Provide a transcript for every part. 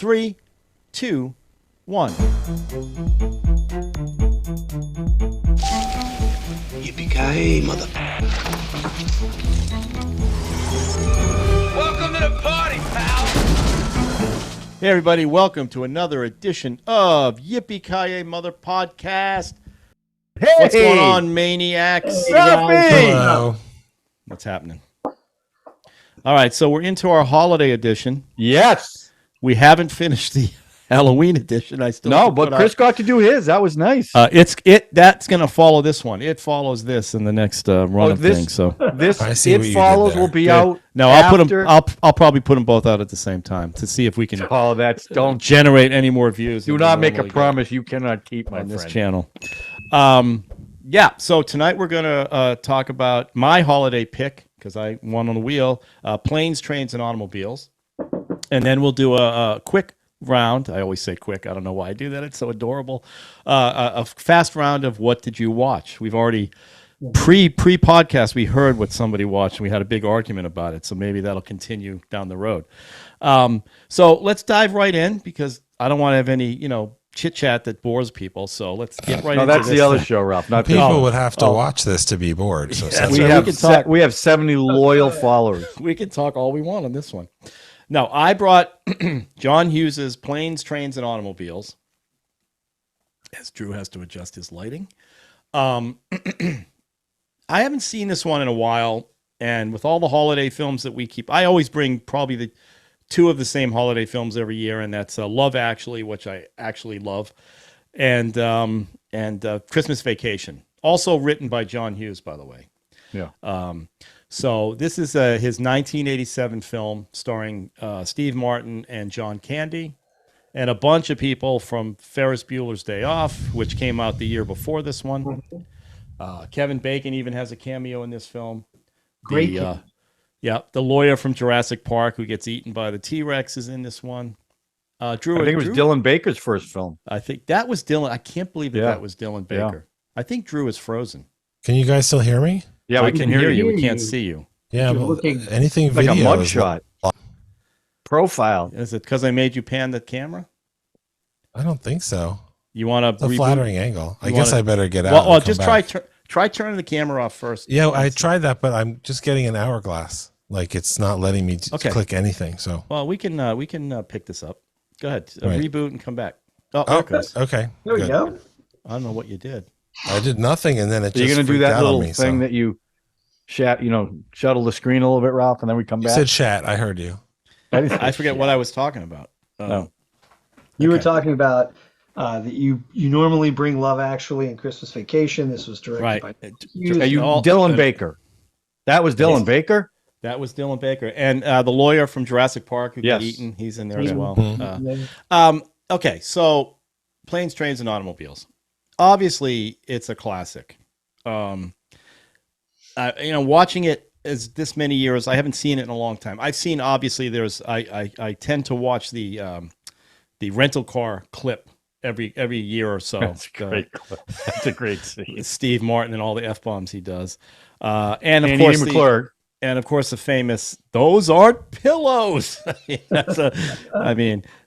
3, 2, 1. Yippee-Ki-Yay, mother. Welcome to the party, pal. Hey, everybody. Welcome to another edition of Yippee-Ki-Yay Mother Podcast. Hey! What's going on, maniacs? Hello. What's happening? All right, so we're into our holiday edition. Yes. We haven't finished the Halloween edition. I still No, but Chris got to do his. That was nice. That's going to follow this one. It follows this in the next run of things. So this I see what It you Follows did will there. be Good. out. No, after. I'll probably put them both out at the same time to see if we can Oh, that's don't generate any more views. do than not we make a normally get promise you cannot keep, my on this friend. channel. Yeah. So tonight we're gonna talk about my holiday pick because I won on the wheel: planes, trains, and automobiles. And then we'll do a quick round. I always say quick. I don't know why I do that. It's so adorable. A fast round of what did you watch? We've already pre-podcast. We heard what somebody watched, and we had a big argument about it. So maybe that'll continue down the road. So let's dive right in because I don't want to have any chit chat that bores people. So let's get right. No, into that's this the other thing. show, Ralph. Not this People one. would have to watch this to be bored. So That's We right. have We can talk. we have 70 loyal followers. We can talk all we want on this one. No, I brought John Hughes's Planes, Trains, and Automobiles. As Drew has to adjust his lighting. I haven't seen this one in a while, and with all the holiday films that we keep, I always bring probably the two of the same holiday films every year, and that's Love Actually, which I actually love, and Christmas Vacation, also written by John Hughes, by the way. Yeah. So this is his 1987 film starring Steve Martin and John Candy and a bunch of people from Ferris Bueller's Day Off, which came out the year before this one. Kevin Bacon even has a cameo in this film. Great. The lawyer from Jurassic Park who gets eaten by the T-Rex is in this one. Drew, I think it was Dylan Baker's first film. I think that was Dylan. I can't believe Yeah. that was Dylan Baker. I think Drew is frozen. Can you guys still hear me? Yeah, I we can hear you. We can't see you. Yeah, You're but looking anything Like a video is mugshot. Profile. Is it because I made you pan the camera? I don't think so. You want It's to a flattering angle. I You guess wanna- I better get out. Well, and come just back. try turning the camera off first. Yeah, I tried that, but I'm just getting an hourglass. Like it's not letting me Okay. click anything. So Well, we can pick this up. Go ahead, Right. reboot and come back. Oh, there it goes. okay. There we good. go. I don't know what you did. I did nothing, and then it So you're just going to do freaked that out on little me. thing So. that you shuttle the screen a little bit, Ralph, and then we come You back. said chat. I heard you. I forget what I was talking about. No. You were Okay. talking about that you normally bring Love Actually and Christmas Vacation. This was directed Right. by Hughes. Are you No, Dylan Baker? That was Dylan Baker? That was Dylan Baker. And the lawyer from Jurassic Park who got Yes. eaten, he's in there as Mhm. well. Mhm. Okay, so Planes, Trains, and Automobiles. Obviously, it's a classic. Watching it as this many years, I haven't seen it in a long time. I've seen, obviously, I tend to watch the rental car clip every year or so. That's a great clip. That's a great scene. Steve Martin and all the F-bombs he does. And of Andy course, McClure. and of course, the famous "Those aren't pillows."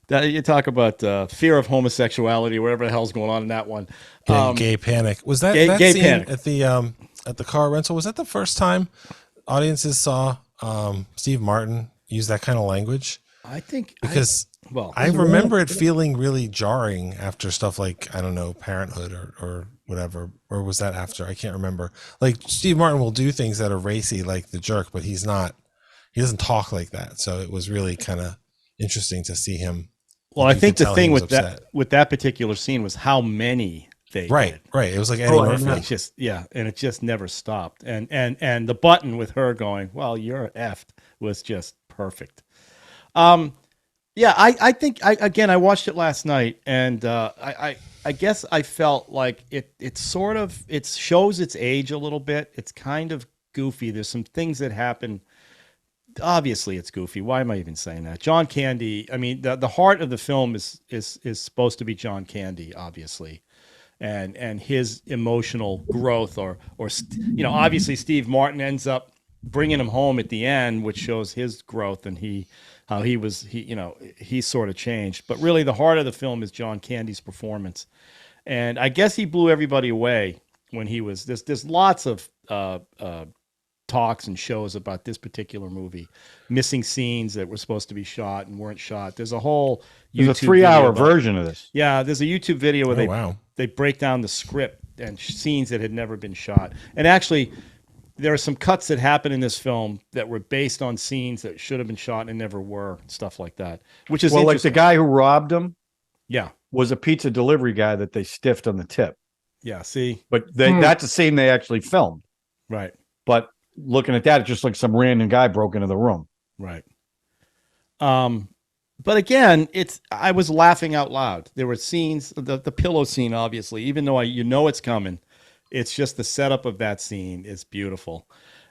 You talk about fear of homosexuality, whatever the hell's going on in that one. Gay panic. Was that Gay- that gay scene panic. at the car rental? Was that the first time audiences saw Steve Martin use that kind of language? I think Because well, I remember it feeling really jarring after stuff like, I don't know, Parenthood or whatever. Or was that after? I can't remember. Like Steve Martin will do things that are racy like The Jerk, but he doesn't talk like that. So it was really kind of interesting to see him. well, I You think could the tell thing he was with that upset. with that particular scene was how many they Right. did. It was like Eddie Oh, I Murphy. know. It's just and it just never stopped. And the button with her going, "Well, you're effed," was just perfect. I think I watched it last night, and I guess I felt like it sort of shows its age a little bit. It's kind of goofy. There's some things that happen. Obviously, it's goofy. Why am I even saying that? John Candy. I mean, the heart of the film is supposed to be John Candy, obviously, and his emotional growth, or obviously Steve Martin ends up bringing him home at the end, which shows his growth, and he how he sort of changed. But really, the heart of the film is John Candy's performance, and I guess he blew everybody away when he was. There's lots of talks and shows about this particular movie, missing scenes that were supposed to be shot and weren't shot. There's a whole There's YouTube a 3-hour video about- version of this. Yeah, there's a YouTube video where wow. they break down the script and scenes that had never been shot. And actually, there are some cuts that happen in this film that were based on scenes that should have been shot and never were, stuff like that. Which is Well, like the interesting. guy who robbed him Yeah, was a pizza delivery guy that they stiffed on the tip. yeah. See, But that's a scene they actually filmed. right, But looking at that, it's just like some random guy broke into the room. right. But again, I was laughing out loud. There were scenes, the pillow scene, obviously, even though it's coming. It's just the setup of that scene is beautiful.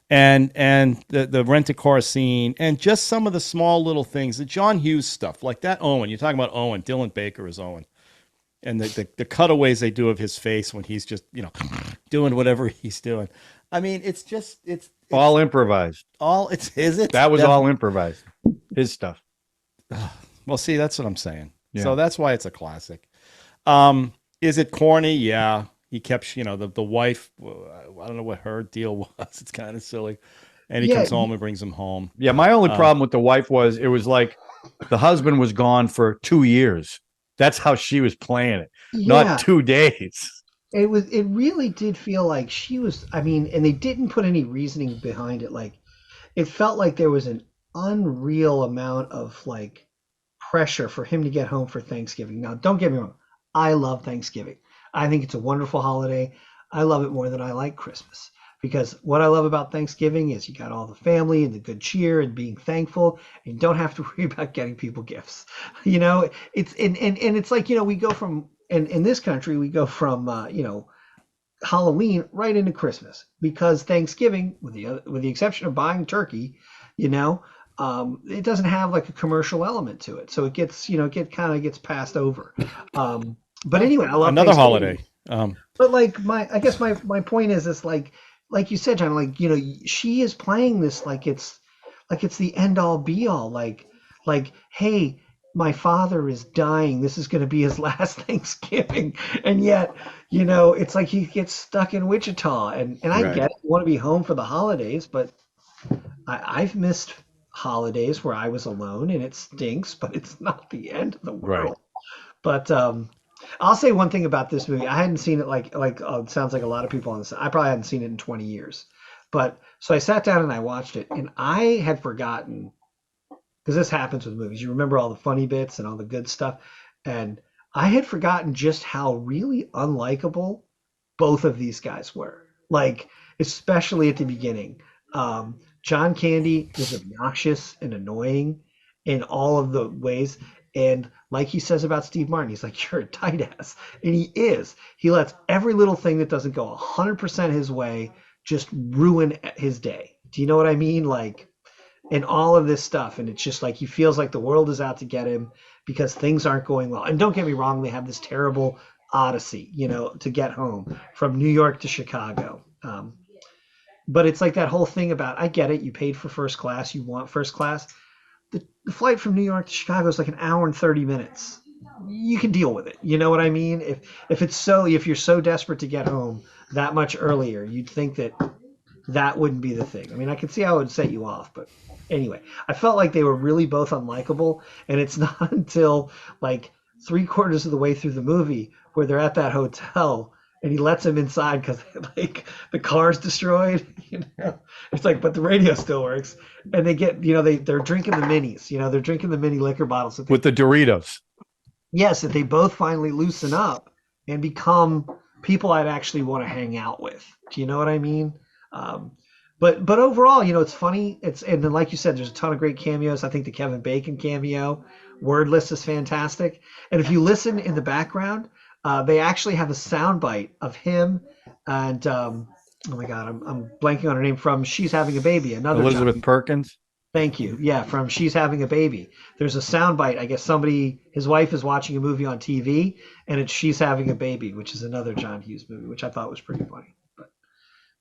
And the rent-a-car scene and just some of the small little things, the John Hughes stuff, like that Owen. You're talking about Owen. Dylan Baker is Owen. And the cutaways they do of his face when he's just, doing whatever he's doing. I mean, it's All improvised. is it? That was all improvised. His stuff. Well, see, that's what I'm saying. Yeah. So that's why it's a classic. Is it corny? Yeah. He kept, the wife, I don't know what her deal was. It's kind of silly. And he comes home and brings him home. Yeah, my only problem with the wife was it was like the husband was gone for 2 years. That's how she was playing it, not 2 days. It really did feel like she was, and they didn't put any reasoning behind it. Like, it felt like there was an unreal amount of like pressure for him to get home for Thanksgiving. Now, don't get me wrong. I love Thanksgiving. I think it's a wonderful holiday. I love it more than I like Christmas, because what I love about Thanksgiving is you got all the family and the good cheer and being thankful, and you don't have to worry about getting people gifts. It's and it's like, we go from, and in this country we go from Halloween right into Christmas, because Thanksgiving, with the exception of buying turkey, it doesn't have like a commercial element to it, so it gets kind of gets passed over. But anyway, I love another holiday. But like I guess my point is like you said, John, like, she is playing this like it's the end all be all, like, hey, my father is dying. This is going to be his last Thanksgiving. And yet, it's like he gets stuck in Wichita, and I get it, you want to be home for the holidays, but I've missed holidays where I was alone, and it stinks, but it's not the end of the world. Right. But I'll say one thing about this movie. I hadn't seen it it sounds like a lot of people on this. I probably hadn't seen it in 20 years. But so I sat down and I watched it, and I had forgotten, because this happens with movies. You remember all the funny bits and all the good stuff. And I had forgotten just how really unlikable both of these guys were. Like, especially at the beginning. John Candy is obnoxious and annoying in all of the ways. And like he says about Steve Martin, he's like, you're a tight ass. And he is. He lets every little thing that doesn't go 100% his way just ruin his day. Do you know what I mean? Like, and all of this stuff. And it's just like he feels like the world is out to get him because things aren't going well. And don't get me wrong, they have this terrible odyssey, to get home from New York to Chicago. But it's like that whole thing about, I get it, you paid for first class, you want first class. The flight from New York to Chicago is like an hour and 30 minutes. You can deal with it. You know what I mean? If you're so desperate to get home that much earlier, you'd think that wouldn't be the thing. I mean, I could see how it would set you off, but anyway, I felt like they were really both unlikable, and it's not until like 3/4 of the way through the movie where they're at that hotel and he lets him inside because like the car's destroyed, It's like, but the radio still works, and they get, they're drinking the minis, they're drinking the mini liquor bottles With the Doritos. Yes, that they both finally loosen up and become people I'd actually want to hang out with. Do you know what I mean? But overall, it's funny. And then, like you said, there's a ton of great cameos. I think the Kevin Bacon cameo, Wordless, is fantastic. And if you listen in the background, they actually have a soundbite of him and oh my God, I'm blanking on her name, from She's Having a Baby. Another Elizabeth Perkins. Thank you. Yeah, from She's Having a Baby. There's a soundbite. I guess his wife is watching a movie on TV, and it's She's Having a Baby, which is another John Hughes movie, which I thought was pretty funny.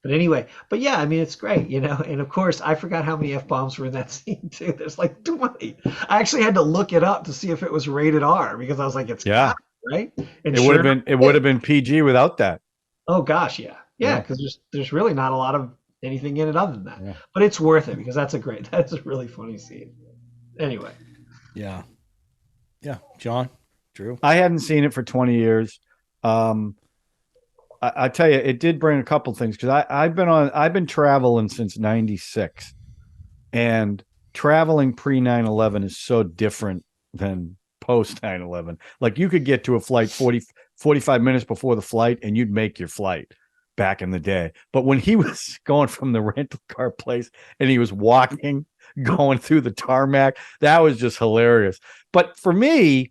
But anyway, but yeah, I mean, it's great, you know. And of course, I forgot how many F bombs were in that scene too. There's like 20. I actually had to look it up to see if it was rated R because I was like, it's Yeah. got it, right? And It would sure have enough, been it would have been PG without that. oh gosh, yeah, yeah, Yeah. because there's really not a lot of anything in it other than that. Yeah. But it's worth it because that's a really funny scene. Anyway, Yeah. Yeah. John, Drew. I hadn't seen it for 20 years. I tell you, it did bring a couple things because I've been traveling since '96, and traveling pre 9/11 is so different than post 9/11. Like you could get to a flight 45 minutes before the flight and you'd make your flight back in the day. But when he was going from the rental car place and he was walking, going through the tarmac, that was just hilarious. But for me,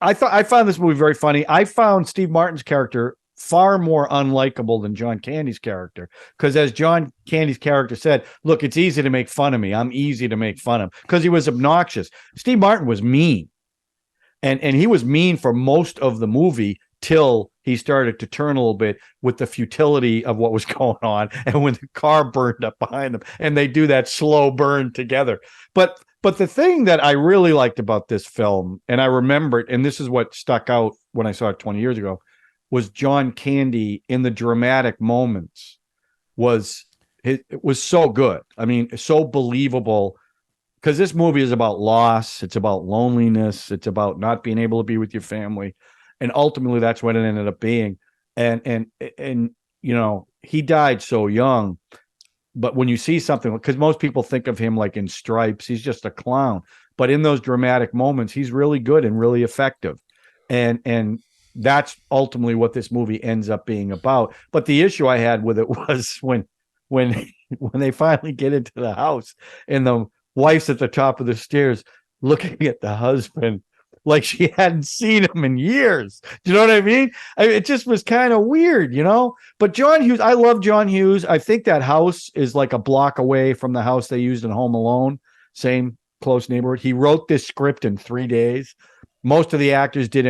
I found this movie very funny. I found Steve Martin's character far more unlikable than John Candy's character. Because as John Candy's character said, look, it's easy to make fun of me. I'm easy to make fun of because he was obnoxious. Steve Martin was mean. And he was mean for most of the movie till he started to turn a little bit with the futility of what was going on. And when the car burned up behind them and they do that slow burn together. But the thing that I really liked about this film, and I remembered, and this is what stuck out when I saw it 20 years ago, was John Candy in the dramatic moments it was so good. I mean, so believable because this movie is about loss. It's about loneliness. It's about not being able to be with your family. And ultimately that's what it ended up being. And you know, he died so young. But when you see something, because most people think of him like in Stripes, he's just a clown. But in those dramatic moments, he's really good and really effective. And that's ultimately what this movie ends up being about. But the issue I had with it was when they finally get into the house and the wife's at the top of the stairs looking at the husband like she hadn't seen him in years. Do you know what I mean? It just was kind of weird, you know? But John Hughes, I love John Hughes. I think that house is like a block away from the house they used in Home Alone. Same close neighborhood. He wrote this script in 3 days. Most of the actors did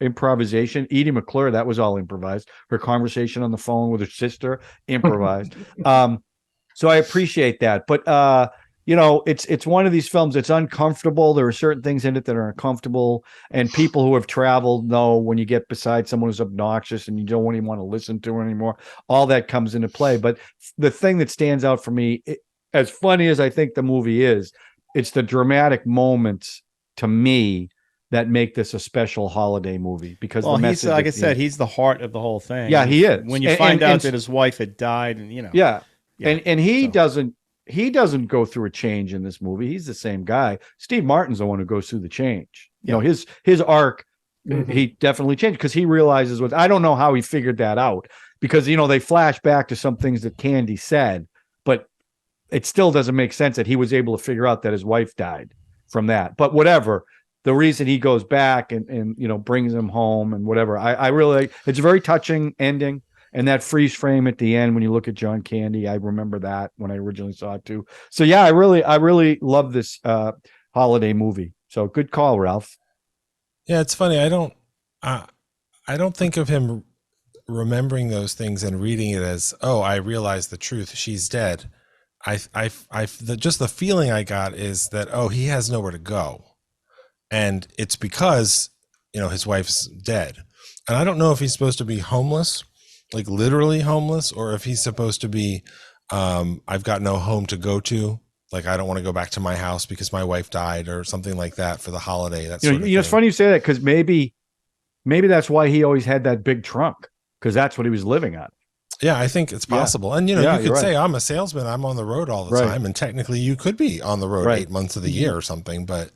improvisation. Edie McClure, that was all improvised. Her conversation on the phone with her sister, improvised. So I appreciate that. But you know, it's one of these films that's uncomfortable. There are certain things in it that are uncomfortable, and people who have traveled know when you get beside someone who's obnoxious and you don't even want to listen to her anymore, all that comes into play. But the thing that stands out for me, as funny as I think the movie is, it's the dramatic moments to me that make this a special holiday movie because Well, the he's message like I said, he's the heart of the whole thing. Yeah, he is. When you find out that his wife had died, and you know, yeah, Yeah, and he so. doesn't go through a change in this movie. He's the same guy. Steve Martin's the one who goes through the change. You know, his arc, he definitely changed because he realizes I don't know how he figured that out because, you know, they flash back to some things that Candy said, but it still doesn't make sense that he was able to figure out that his wife died from that. But whatever, the reason he goes back and you know, brings him home and whatever, I really, it's a very touching ending. And that freeze frame at the end when you look at John Candy, I remember that when I originally saw it too. So yeah, I really love this holiday movie. So good call, Ralph. Yeah, it's funny. I don't think of him remembering those things and reading it as, oh, I realize the truth. She's dead. Just the feeling I got is that, oh, he has nowhere to go. And it's because, you know, his wife's dead. And I don't know if he's supposed to be homeless, like literally homeless, or if he's supposed to be, I've got no home to go to. Like, I don't want to go back to my house because my wife died or something like that for the holiday. That's you know, it's funny you say that because maybe that's why he always had that big trunk because that's what he was living on. Yeah, I think it's possible. And, you know, you could say I'm a salesman. I'm on the road all the time. And technically you could be on the road 8 months of the year or something. But,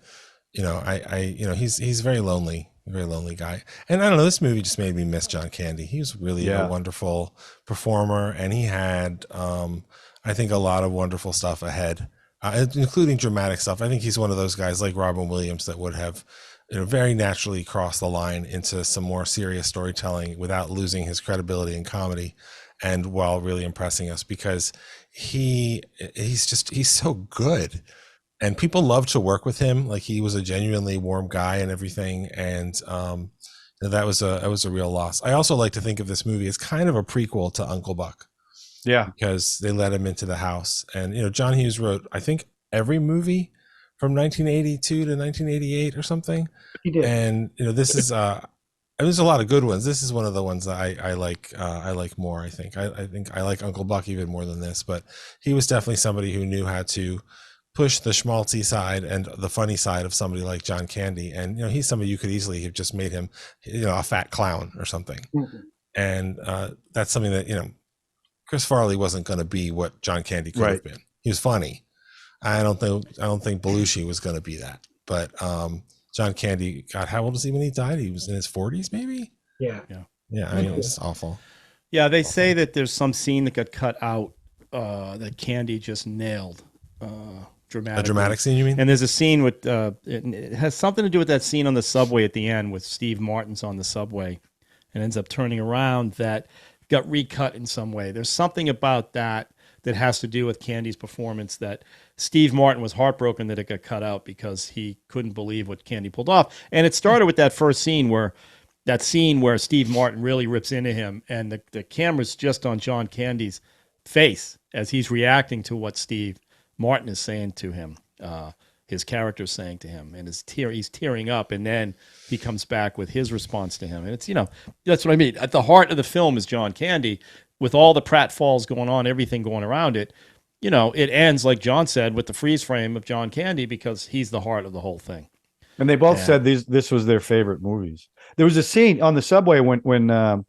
you know, you know, he's very lonely. Very lonely guy. And I don't know, this movie just made me miss John Candy. He was really a wonderful performer, and he had, I think, a lot of wonderful stuff ahead, including dramatic stuff. I think he's one of those guys like Robin Williams that would have, you know, very naturally crossed the line into some more serious storytelling without losing his credibility in comedy, and while really impressing us because he's so good. And people love to work with him. Like, he was a genuinely warm guy and everything. And That was a real loss. I also like to think of this movie as kind of a prequel to Uncle Buck. Yeah. Because they let him into the house. And, John Hughes wrote, I think, every movie from 1982 to 1988 or something. He did. And, this is, there's a lot of good ones. This is one of the ones that I like. I like more, I think. I think I like Uncle Buck even more than this. But he was definitely somebody who knew how to push the schmaltzy side and the funny side of somebody like John Candy. And, he's somebody you could easily have just made him, a fat clown or something. Mm-hmm. And that's something that, Chris Farley wasn't going to be what John Candy could have been. He was funny. I don't think Belushi was going to be that. But John Candy, God, how old was he when he died? He was in his 40s, maybe. Yeah. I mean, it was awful. Yeah, they say that there's some scene that got cut out that Candy just nailed. Dramatically. A dramatic scene, you mean? And there's a scene with it has something to do with that scene on the subway at the end with Steve Martin's on the subway and ends up turning around that got recut in some way. There's something about that has to do with Candy's performance that Steve Martin was heartbroken that it got cut out because he couldn't believe what Candy pulled off. And it started with that first scene where Steve Martin really rips into him and the camera's just on John Candy's face as he's reacting to what Steve Martin is saying to him, his character's saying to him, and he's tearing up, and then he comes back with his response to him. And it's, that's what I mean. At the heart of the film is John Candy, with all the pratfalls going on, everything going around it. It ends, like John said, with the freeze frame of John Candy because he's the heart of the whole thing. And they both said this was their favorite movies. There was a scene on the subway when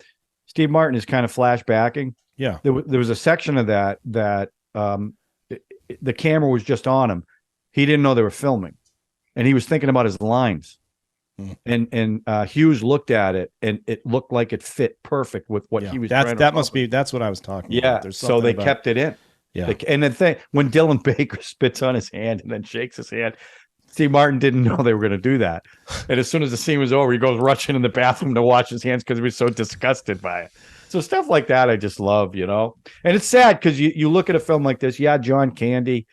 Steve Martin is kind of flashbacking. Yeah. There was a section of that the camera was just on him. He didn't know they were filming, and he was thinking about his lines. And Hughes looked at it, and it looked like it fit perfect with what he was. That's what I was talking about. Yeah, so they kept it in. Yeah, and the thing when Dylan Baker spits on his hand and then shakes his hand, Steve Martin didn't know they were going to do that. And as soon as the scene was over, he goes rushing in the bathroom to wash his hands because he was so disgusted by it. So stuff like that, I just love, And it's sad because you look at a film like this. Yeah, John Candy.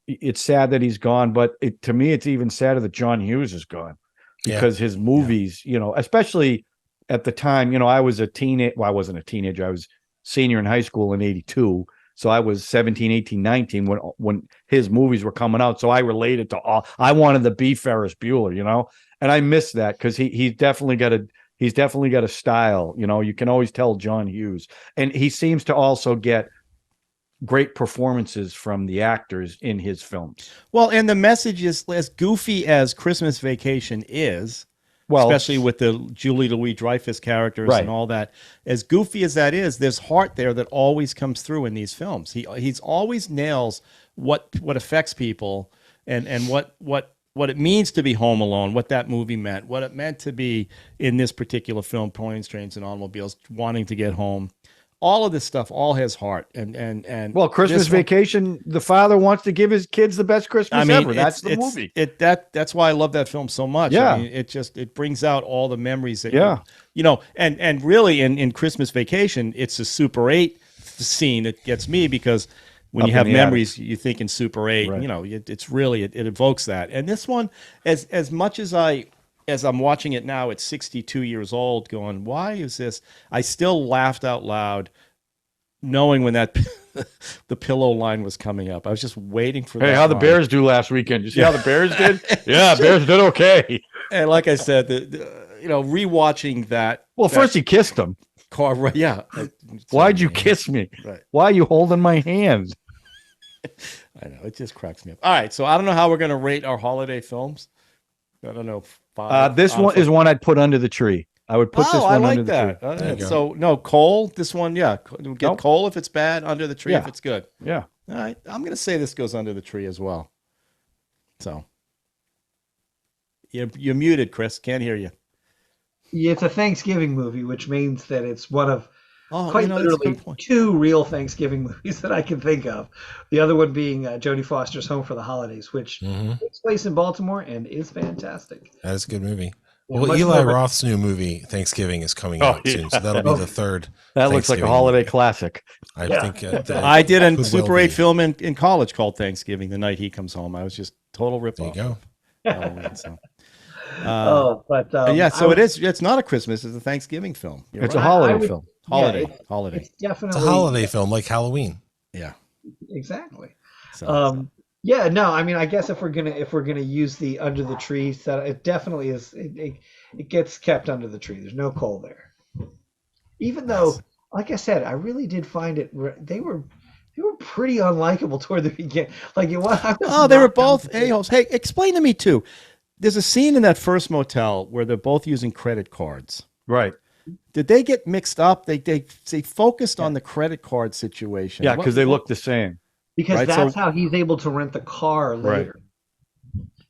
It's sad that he's gone, but to me, it's even sadder that John Hughes is gone because his movies, especially at the time, I was a teenager. Well, I wasn't a teenager. I was senior in high school in 82. So I was 17, 18, 19 when his movies were coming out. So I related to I wanted to be Ferris Bueller, and I miss that because he's definitely got a style. You can always tell John Hughes, and he seems to also get great performances from the actors in his films. Well, and the message is as goofy as Christmas Vacation is, especially with the Julie Louis-Dreyfus characters and all that. As goofy as that is, there's heart there that always comes through in these films. He's always nails what affects people and what it means to be home alone, what that movie meant, what it meant to be in this particular film, Planes, Trains, and Automobiles, wanting to get home. All of this stuff all has heart, and Christmas Vacation. The father wants to give his kids the best Christmas ever. That's the movie. That's why I love that film so much. Yeah, I mean, it brings out all the memories that and really in Christmas Vacation, it's a Super 8 scene that gets me because when you have memories, you think in Super 8. Right. It's really it evokes that. And this one, as much as I'm watching it now at 62 years old, going, why is this? I still laughed out loud, knowing when that the pillow line was coming up. I was just waiting for that. Hey, how the Bears do last weekend? You see how the Bears did? Yeah, Bears did okay. And like I said, rewatching that. Well, first he kissed him. Yeah. Why'd you kiss me? Right. Why are you holding my hand? I know, it just cracks me up. All right, so I don't know how we're going to rate our holiday films. I don't know. This one is one I'd put under the tree. I would put this one under the tree. So no, Cole. This one, we'll get Cole if it's bad, under the tree if it's good. Yeah. All right, I'm going to say this goes under the tree as well. So you're muted, Chris. Can't hear you. Yeah, it's a Thanksgiving movie, which means that it's one of quite that's a literally good point. two real Thanksgiving movies that I can think of. The other one being Jodie Foster's Home for the Holidays, which takes place in Baltimore and is fantastic. That is a good movie. Yeah, Well, Eli Roth's new movie, Thanksgiving, is coming out soon, so that'll be the third. That looks like a holiday classic. I think I did a Super 8 film in college called Thanksgiving, the night he comes home. I was just total rip-off. There you go. Oh, But Yeah, so it is. It's not a Christmas. It's a Thanksgiving film. You're It's right. a holiday I would- film. holiday. Yeah, holiday. it's definitely It's a holiday film like Halloween. Yeah. Exactly. So, Yeah, no, I mean, I guess if we're gonna use the under the tree set, it definitely is. It gets kept under the tree. There's no coal there. Even though, Nice. like I said, I really did find it. They were pretty unlikable toward the beginning. Like it was. oh, they were both a-holes. Hey, explain to me too. There's a scene in that first motel where they're both using credit cards. Right. Did they get mixed up? They focused on the credit card situation. Yeah, because they look the same. because Right, that's so- how he's able to rent the car later.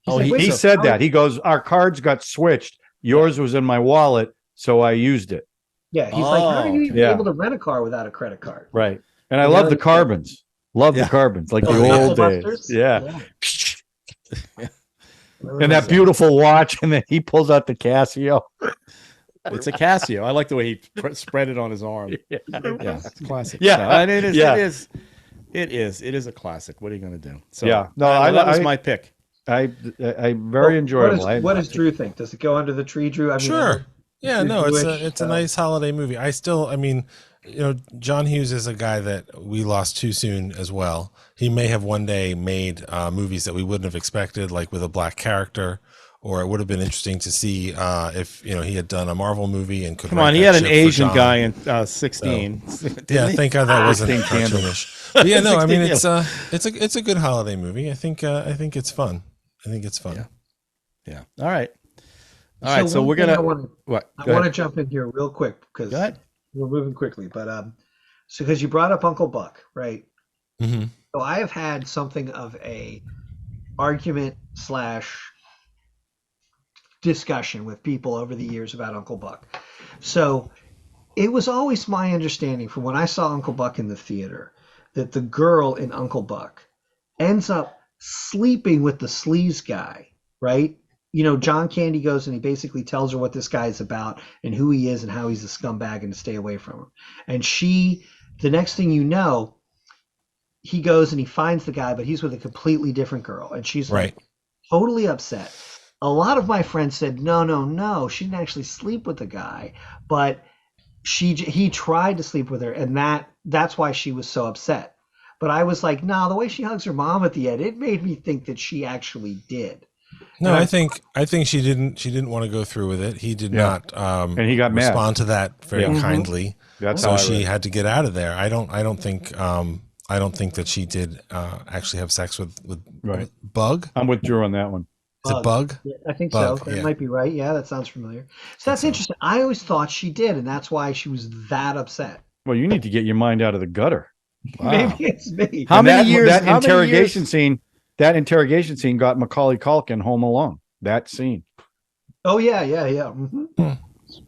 Oh, He's like, he- "Wait, He so said how- that. He goes, our cards got switched. Yours was in my wallet, so I used it. Yeah, he's like, how are you even Yeah. able to rent a car without a credit card? Right. And I And love now the he's- carbons. Love Yeah. the carbons, like Oh, the yeah. old days. Busters? Yeah. Remember And that beautiful watch, and then he pulls out the Casio. It's a Casio. I like the way he spread it on his arm. Yeah. Yeah, it's classic. Yeah. No, and it is. Yeah. It is a classic. What are you going to do? So, Yeah. No, that was I- my pick. I very enjoyable. What does Drew think? Does it go under the tree, Drew? I mean, Sure. Yeah, You're no, it's Jewish, a nice holiday movie. I mean, John Hughes is a guy that we lost too soon as well. He may have one day made movies that we wouldn't have expected, like with a black character, or it would have been interesting to see if he had done a Marvel movie and could. Come write on, he that had an ship for Asian John. guy in 16. Yeah, thank God that wasn't 16 candles. cartoonish. But yeah, no, I mean 16 it's a good holiday movie. I think it's fun. I think it's fun. Yeah. All right. All right. So one we're thing gonna. I want What? I Go want to ahead. jump in here real quick because Go ahead. we're moving quickly. But so because you brought up Uncle Buck, right? hmm So I have had something of a argument slash discussion with people over the years about Uncle Buck. So it was always my understanding from when I saw Uncle Buck in the theater that the girl in Uncle Buck ends up sleeping with the sleaze guy, right? John Candy goes and he basically tells her what this guy is about and who he is and how he's a scumbag and to stay away from him. And the next thing you know, he goes and he finds the guy, but he's with a completely different girl. And she's Right. like totally upset. A lot of my friends said, no, she didn't actually sleep with the guy, but he tried to sleep with her, and that's why she was so upset. But I was like, no, the way she hugs her mom at the end, it made me think that she actually did. No, And I think she didn't want to go through with it. He did Yeah. not And he got mad. respond to that very Yeah. kindly. That's So how I she read it. had to get out of there. I don't think that she did actually have sex with Right. Bug. I'm with Drew on that one. Is it Bug? Yeah, I think Bug, so. That yeah. might be right. Yeah, that sounds familiar. So that's interesting. I always thought she did, and that's why she was that upset. Well, you need to get your mind out of the gutter. Wow. Maybe it's me. How And many years? That how many interrogation years- scene. That interrogation scene got Macaulay Culkin home alone. That scene. Oh yeah. Mhm.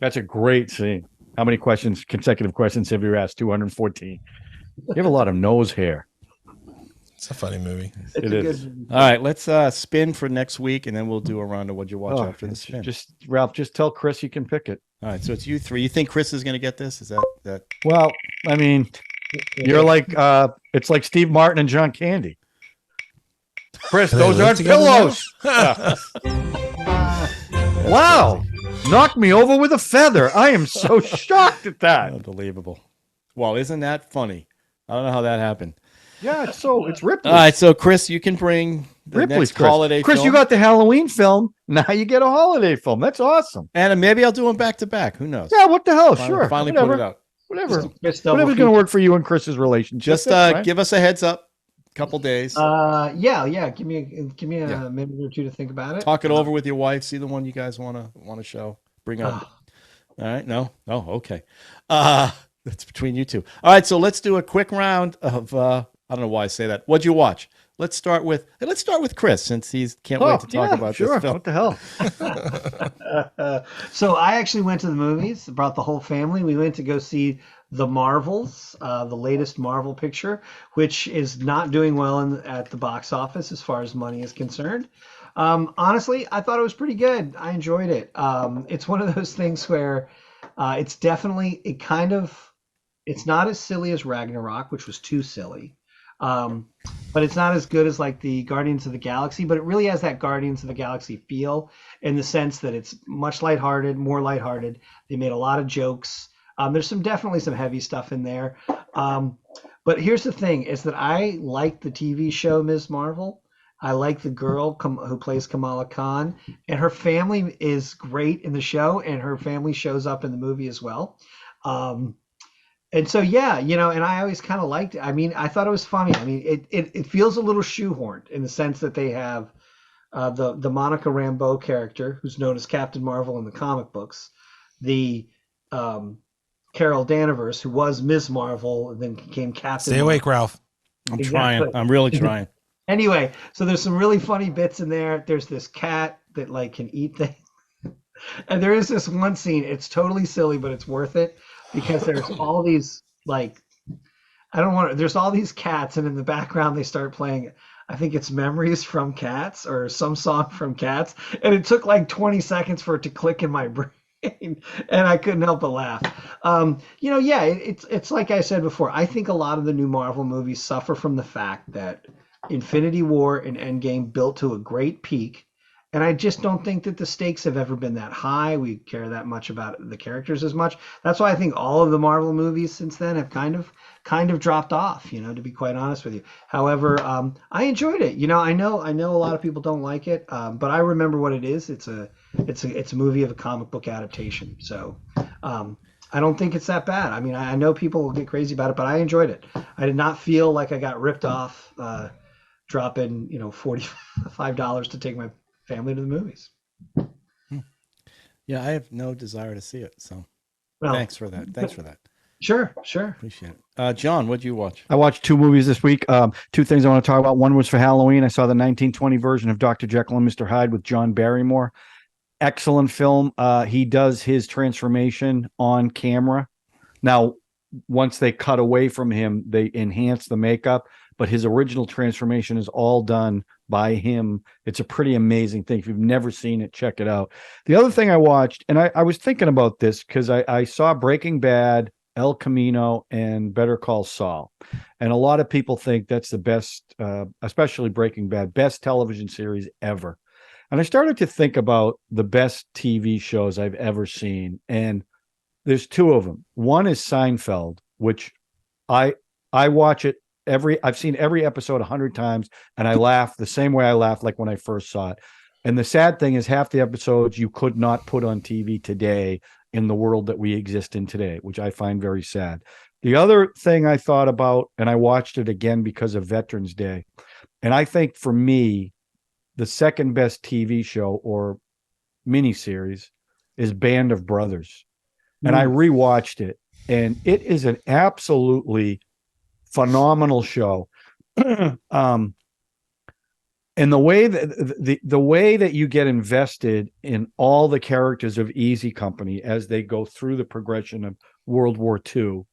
That's a great scene. How many consecutive questions have you asked? 214. You have a lot of nose hair. It's a funny movie. It's It a is. good. All right. Let's spin for next week, and then we'll do a round of what you watch after the spin. Ralph, just tell Chris you can pick it. All right. So it's you three. You think Chris is going to get this? Is that? Well, I mean, you're like it's like Steve Martin and John Candy. Chris, Do they those live aren't together pillows. Wow. Knocked me over with a feather. I am so shocked at that. Unbelievable. Well, isn't that funny? I don't know how that happened. Yeah, it's Ripley. All right. So Chris, you can bring the Ripley's next holiday. Chris, film. you got the Halloween film. Now you get a holiday film. That's awesome. and maybe I'll do them back to back. Who knows? Yeah, what the hell? Finally, Sure. Finally Whatever. put it out. Whatever. Chris double Whatever's going to work for you and Chris's relationship. Just That's fine. give us a heads up. Couple days. Yeah. Give me a Yeah. minute or two to think about it. Talk it over with your wife. See the one you guys want to show. Bring up. All right. No. Okay. That's between you two. All right. So let's do a quick round of. I don't know why I say that. What'd you watch? Let's start with Chris, since he can't wait to talk about sure. this film. What the hell? So I actually went to the movies, brought the whole family. We went to go see The Marvels, the latest Marvel picture, which is not doing well at the box office as far as money is concerned. Honestly, I thought it was pretty good. I enjoyed it. It's one of those things where it's definitely it's not as silly as Ragnarok, which was too silly. But it's not as good as like the Guardians of the Galaxy, but it really has that Guardians of the Galaxy feel in the sense that it's much lighthearted, more lighthearted. They made a lot of jokes. There's definitely some heavy stuff in there. But here's the thing is that I like the TV show Ms. Marvel. I like the girl who plays Kamala Khan, and her family is great in the show, and her family shows up in the movie as well. Um, and so, yeah, and I always kind of liked it. I mean, I thought it was funny. I mean, it feels a little shoehorned in the sense that they have the Monica Rambeau character, who's known as Captain Marvel in the comic books, the Carol Danvers, who was Ms. Marvel and then became Captain Stay awake, Ralph. I'm Exactly. trying. I'm really trying. Anyway, so there's some really funny bits in there. There's this cat that like can eat things. And there is this one scene, it's totally silly, but it's worth it because there's all these like there's all these cats, and in the background they start playing, I think it's Memories from Cats or some song from Cats, and it took like 20 seconds for it to click in my brain. And I couldn't help but laugh. Yeah, it's like I said before. I think a lot of the new Marvel movies suffer from the fact that Infinity War and Endgame built to a great peak, and I just don't think that the stakes have ever been that high. We care that much about the characters as much. That's why I think all of the Marvel movies since then have kind of dropped off. To be quite honest with you. However, I enjoyed it. I know a lot of people don't like it, but I remember what it is. It's a movie of a comic book adaptation. So I don't think it's that bad. I mean, I know people will get crazy about it, but I enjoyed it. I did not feel like I got ripped off dropping $45 to take my family to the movies. Yeah, I have no desire to see it. So Well, thanks for that. Sure. Appreciate it. John, what'd you watch? I watched 2 movies this week. 2 things I want to talk about. One was for Halloween. I saw the 1920 version of Dr. Jekyll and Mr. Hyde with John Barrymore. Excellent film. He does his transformation on camera. Now, once they cut away from him, they enhance the makeup, but his original transformation is all done by him. It's a pretty amazing thing. If you've never seen it, check it out. The other thing I watched, and I was thinking about this because I saw Breaking Bad, El Camino, and Better Call Saul. And a lot of people think that's the best, especially Breaking Bad, best television series ever. And I started to think about the best TV shows I've ever seen. And there's 2 of them. One is Seinfeld, which I watch it I've seen every episode 100 times, and I laugh the same way I laughed like when I first saw it. And the sad thing is half the episodes you could not put on TV today in the world that we exist in today, which I find very sad. The other thing I thought about, and I watched it again because of Veterans Day, and I think for me, the second best TV show or miniseries is Band of Brothers. And I rewatched it, and it is an absolutely phenomenal show. And the way that the way that you get invested in all the characters of Easy Company as they go through the progression of World War II,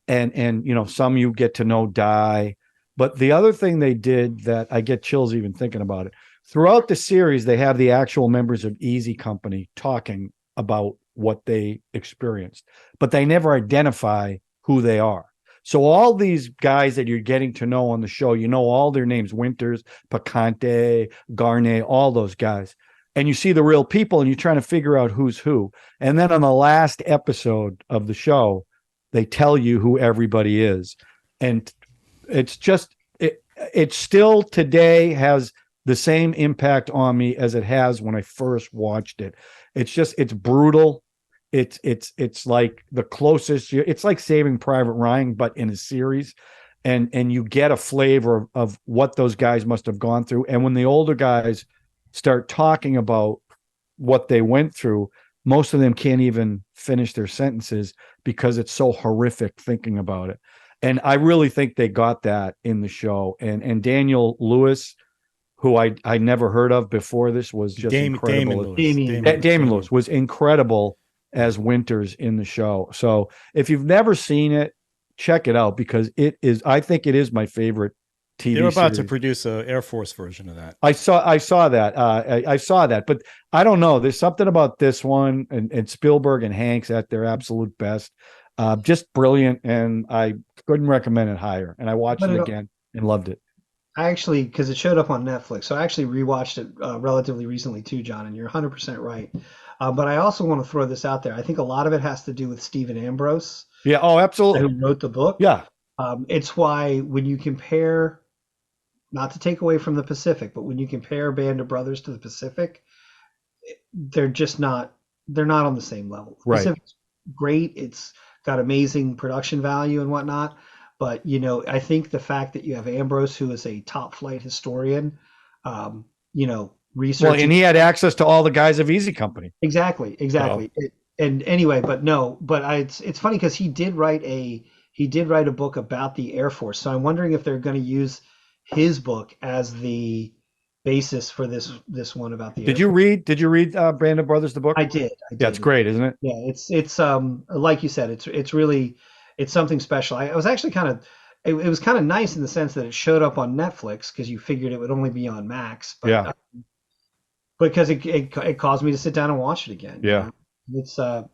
and some you get to know die, but the other thing they did that I get chills even thinking about it, throughout the series they have the actual members of Easy Company talking about what they experienced, but they never identify who they are. So all these guys that you're getting to know on the show, all their names: Winters, Picante, Garnet, all those guys. And you see the real people and you're trying to figure out who's who. And then on the last episode of the show, they tell you who everybody is. And it's just, it still today has the same impact on me as it has when I first watched it. It's brutal. It's like the closest, it's like Saving Private Ryan, but in a series, and you get a flavor of what those guys must have gone through. And when the older guys start talking about what they went through, most of them can't even finish their sentences because it's so horrific thinking about it. And I really think they got that in the show. And Daniel Lewis, who I never heard of before this, was just incredible. Damon Lewis was incredible as Winters in the show. So if you've never seen it, check it out, because I think it is my favorite TV They're about series. to produce an Air Force version of that. I saw that. I saw that, but I don't know. There's something about this one and Spielberg and Hanks at their absolute best. Just brilliant, and I couldn't recommend it higher. And I watched it again and loved it. I actually, because it showed up on Netflix, so I actually rewatched it relatively recently too, John, and you're 100% right. But I also want to throw this out there. I think a lot of it has to do with Stephen Ambrose, Yeah. Oh, absolutely. who wrote the book. Yeah. It's why when you compare, not to take away from the Pacific, but when you compare Band of Brothers to the Pacific, they're just not, they're not on the same level. The Right. Pacific's great. It's got amazing production value and whatnot. But, I think the fact that you have Ambrose, who is a top flight historian, Well, researching. and he had access to all the guys of Easy Company. Exactly. And anyway, it's funny because he did write a book about the Air Force. So I'm wondering if they're going to use his book as the basis for this one about the Air Force. Did you read Band of Brothers, the book? I did. Yeah, it's great, isn't it? Yeah, it's like you said, it's really, it's something special. I was actually kind of, it was kind of nice in the sense that it showed up on Netflix because you figured it would only be on Max, but Yeah. because it caused me to sit down and watch it again. Yeah. It's I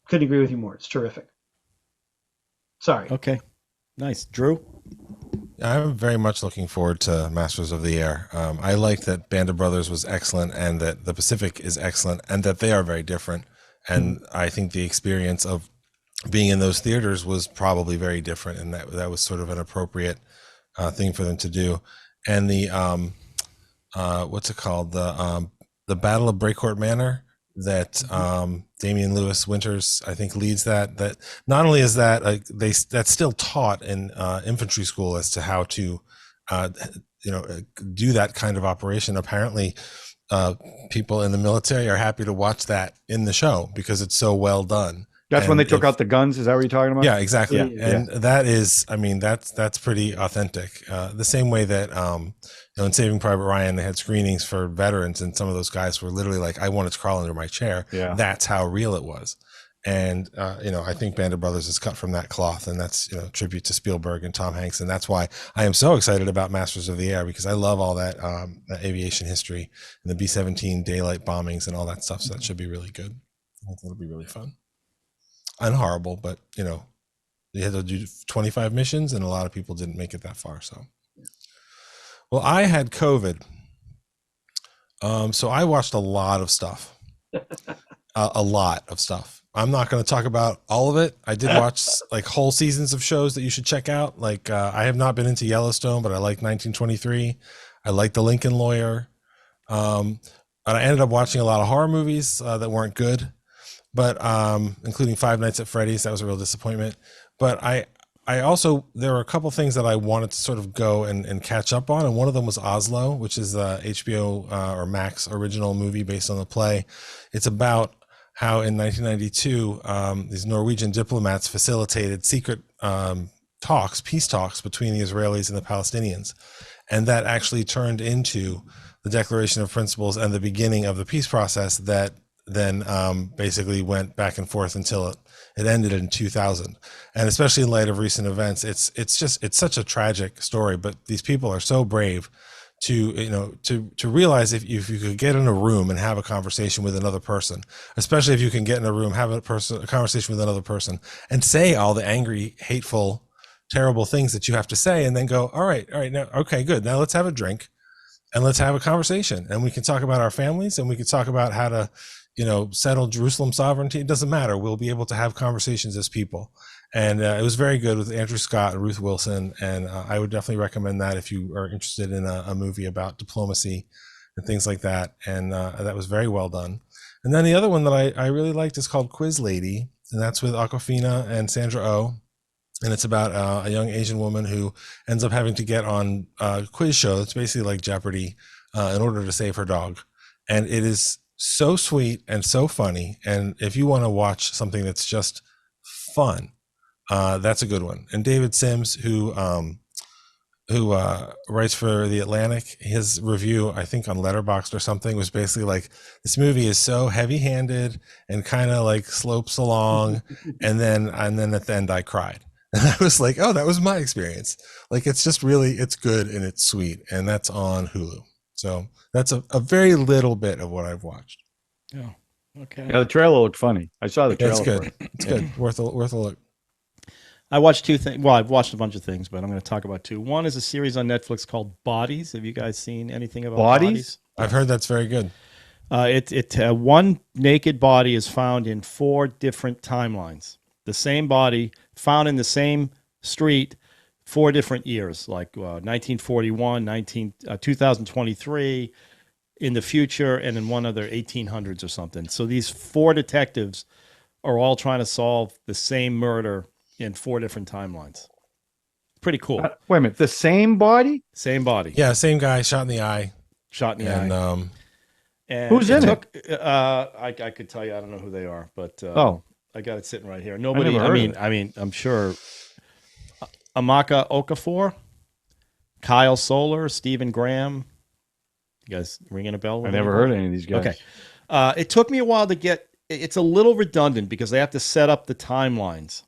couldn't agree with you more. It's terrific. Sorry. Okay. Nice. Drew? I'm very much looking forward to Masters of the Air. I liked that Band of Brothers was excellent and that the Pacific is excellent and that they are very different. And I think the experience of being in those theaters was probably very different, and that was sort of an appropriate thing for them to do. And the what's it called, the Battle of Breakcourt Manor that Damian Lewis Winters, I think, leads that not only is that that's still taught in infantry school as to how to do that kind of operation. Apparently people in the military are happy to watch that in the show because it's so well done. That's when they took out the guns. Is that what you're talking about? Yeah, exactly. Yeah. And that is, I mean, that's pretty authentic. The same way that, in Saving Private Ryan, they had screenings for veterans, and some of those guys were literally like, I wanted to crawl under my chair. Yeah. That's how real it was. And, I think Band of Brothers is cut from that cloth, and that's, tribute to Spielberg and Tom Hanks. And that's why I am so excited about Masters of the Air, because I love all that aviation history and the B-17 daylight bombings and all that stuff. So that should be really good. I think it'll be really fun. Unhorrible, but you had to do 25 missions and a lot of people didn't make it that far. So, well, I had COVID. So I watched a lot of stuff, a lot of stuff. I'm not going to talk about all of it. I did watch like whole seasons of shows that you should check out. Like I have not been into Yellowstone, but I like 1923. I like The Lincoln Lawyer. And I ended up watching a lot of horror movies that weren't good, but including Five Nights at Freddy's. That was a real disappointment. But I also, there were a couple things that I wanted to sort of go and catch up on, and one of them was Oslo, which is the HBO or Max original movie based on the play. It's about how in 1992 these Norwegian diplomats facilitated secret peace talks between the Israelis and the Palestinians, and that actually turned into the Declaration of Principles and the beginning of the peace process that then basically went back and forth until it ended in 2000. And especially in light of recent events, it's such a tragic story, but these people are so brave to realize if you could get in a room and have a conversation with another person, especially if you can get in a room, have a conversation with another person and say all the angry, hateful, terrible things that you have to say, and then go, all right, now, okay, good. Now let's have a drink and let's have a conversation, and we can talk about our families, and we can talk about how to, settle Jerusalem sovereignty. It doesn't matter. We'll be able to have conversations as people. And it was very good with Andrew Scott and Ruth Wilson. And I would definitely recommend that if you are interested in a movie about diplomacy and things like that. And that was very well done. And then the other one that I really liked is called Quiz Lady. And that's with Awkwafina and Sandra Oh. And it's about a young Asian woman who ends up having to get on a quiz show. It's basically like Jeopardy in order to save her dog. And it is so sweet and so funny. And if you want to watch something that's just fun, that's a good one. And David Sims, who writes for The Atlantic, his review, I think on Letterboxd or something, was basically like, this movie is so heavy-handed and kind of like slopes along, and then at the end I cried. And I was like, oh, that was my experience. Like, it's just really, it's good and it's sweet, and that's on Hulu. So that's a very little bit of what I've watched. Oh, okay. Yeah, the trailer looked funny. I saw the trailer. It's good. It's good. Worth a look. I watched two things. Well, I've watched a bunch of things, but I'm going to talk about two. One is a series on Netflix called Bodies. Have you guys seen anything about Bodies? I've heard that's very good. One naked body is found in 4 different timelines. The same body found in the same street, 4 different years, like 1941, 2023, in the future, and in one other 1800s or something. So these 4 detectives are all trying to solve the same murder in 4 different timelines. Pretty cool. Wait a minute, the same body? Same body. Yeah, same guy, shot in the eye. Shot in the And eye. And who's in it? I could tell you, I don't know who they are, but I got it sitting right here. Nobody. never heard of I mean, I'm sure. Amaka Okafor, Kyle Solar, Stephen Graham. You guys ringing a bell? I never heard of any of these guys. Okay. It took me a while to get. It's a little redundant because they have to set up the timelines.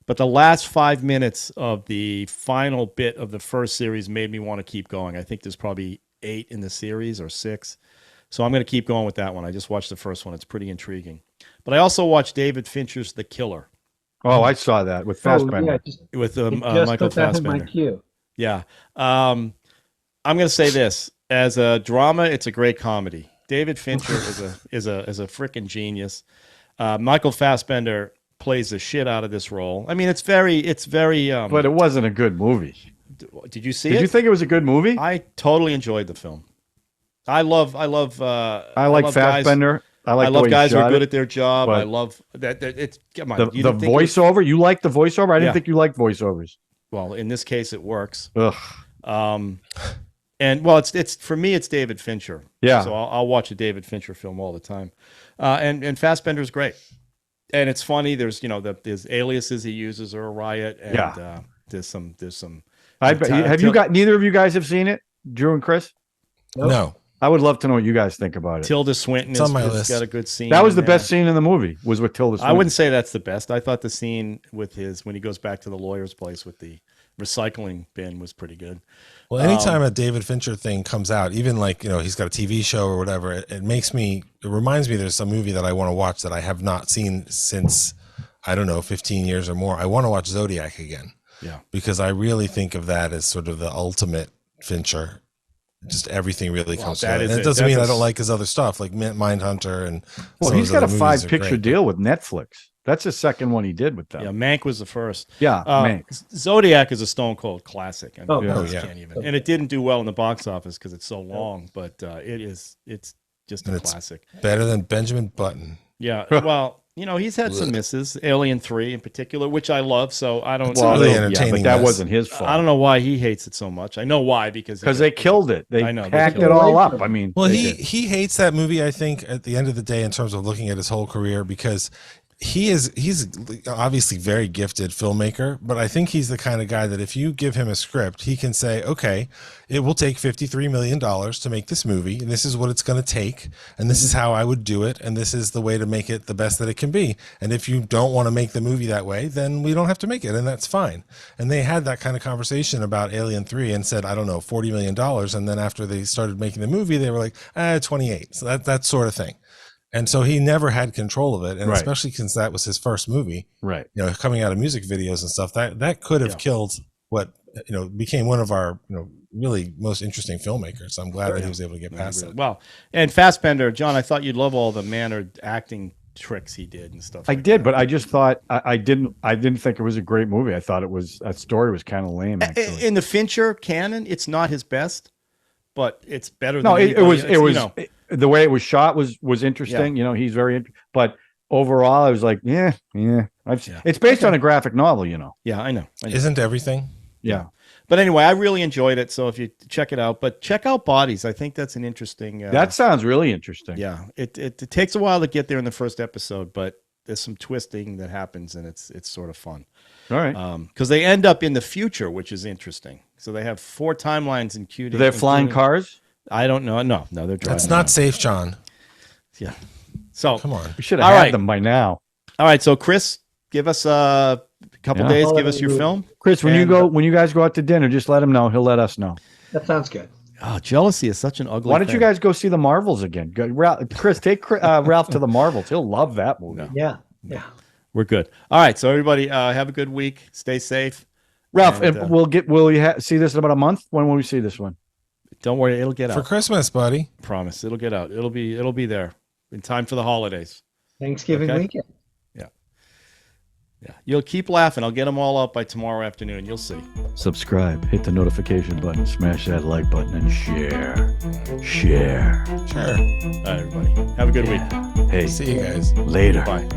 But the last 5 minutes of the final bit of the first series made me want to keep going. I think there's probably 8 in the series or 6. So I'm going to keep going with that one. I just watched the first one. It's pretty intriguing. But I also watched David Fincher's The Killer. Oh, I saw that with Fassbender. With just Michael put that in my Fassbender. queue. Yeah. I'm going to say this. As a drama, it's a great comedy. David Fincher is a freaking genius. Michael Fassbender plays the shit out of this role. I mean, it's very But it wasn't a good movie. Did you see Did it? you think it was a good movie? I totally enjoyed the film. I like Fassbender. I love the way guys he who are shot good it. at their job. but I love that. It's come on. The you didn't think it was- voiceover. You like the voiceover? I didn't Yeah. think you liked voiceovers. well, in this case, it works. Ugh. And well, it's for me, it's David Fincher. Yeah. So I'll watch a David Fincher film all the time. And Fassbender's great. And it's funny. There's there's aliases he uses are a riot. And, Yeah. There's some. Have you got neither of you guys have seen it, Drew and Chris? No. I would love to know what you guys think about it. Tilda Swinton It's on my has list. got a good scene. That was in the there. best scene in the movie. Was with Tilda Swinton. I wouldn't say that's the best. I thought the scene with when he goes back to the lawyer's place with the recycling bin was pretty good. Well, anytime a David Fincher thing comes out, even like, he's got a TV show or whatever, it reminds me there's some movie that I want to watch that I have not seen since, I don't know, 15 years or more. I want to watch Zodiac again. Yeah. Because I really think of that as sort of the ultimate Fincher. Just everything really comes that together. is And it it. doesn't mean That's I don't like his other stuff, like Mindhunter and. Well, some he's of got a his other movies are 5-picture great. deal with Netflix. That's the second one he did with them. Yeah, Mank was the first. Yeah, Mank. Zodiac is a stone cold classic. I mean, Oh, you yeah. just can't even. And it didn't do well in the box office because it's so long, but it's just a And it's classic. Better than Benjamin Button. Yeah, well, he's had some misses. Alien 3 in particular, which I love. So I don't. Well, really yeah, entertaining but that mess. wasn't his fault. I don't know why he hates it so much. I know why because They killed it. They I know, they packed killed it all it. up. I mean, Well, they he did. hates that movie, I think, at the end of the day, in terms of looking at his whole career, because he's obviously very gifted filmmaker, but I think he's the kind of guy that if you give him a script, he can say, okay, it will take $53 million to make this movie, and this is what it's going to take, and this is how I would do it, and this is the way to make it the best that it can be. And if you don't want to make the movie that way, then we don't have to make it, and that's fine. And they had that kind of conversation about Alien 3 and said, I don't know, $40 million, and then after they started making the movie, they were like, 28. So that sort of thing. And so he never had control of it, and Right. especially since that was his first movie, Right. coming out of music videos and stuff, that could have killed what became one of our really most interesting filmmakers. I'm glad that he was able to get past that. Well, and Fassbender, John, I thought you'd love all the mannered acting tricks he did and stuff. I like did, that. but I just thought I didn't think it was a great movie. I thought that story was kind of lame. Actually, In the Fincher canon, it's not his best, but it's better. no, than it was anybody- the way it was shot was interesting. He's very, but overall, I was like, yeah. It's based on a graphic novel, Yeah, I know. Isn't everything? Yeah. But anyway, I really enjoyed it. So if you check it out, but check out Bodies. I think that's an interesting. That sounds really interesting. Yeah, it takes a while to get there in the first episode, but there's some twisting that happens, and it's sort of fun. All right. Because they end up in the future, which is interesting. So they have 4 timelines including. Do they have flying cars? I don't know. No, they're driving. That's not safe, John. Yeah. So Come on. We should have All had right. them by now. All right. So Chris, give us a couple days. Give us your film. Chris, when And- when you guys go out to dinner, just let him know. He'll let us know. That sounds good. Oh, jealousy is such an ugly. Why don't you thing. guys go see the Marvels again? Ralph, Chris, take Ralph to the Marvels. He'll love that movie. No. Yeah. Yeah. We're good. All right. So everybody, have a good week. Stay safe. Ralph, And, and will you see this in about a month? When will we see this one? Don't worry, it'll get For out. Christmas, buddy. Promise, it'll get out. It'll be there in time for the holidays. Thanksgiving Okay. weekend. Yeah, you'll keep laughing. I'll get them all out by tomorrow afternoon. You'll see. Subscribe, hit the notification button, smash that like button, and share. Share. Sure. All right, everybody. Have a good week. Hey, See you guys. later. Bye.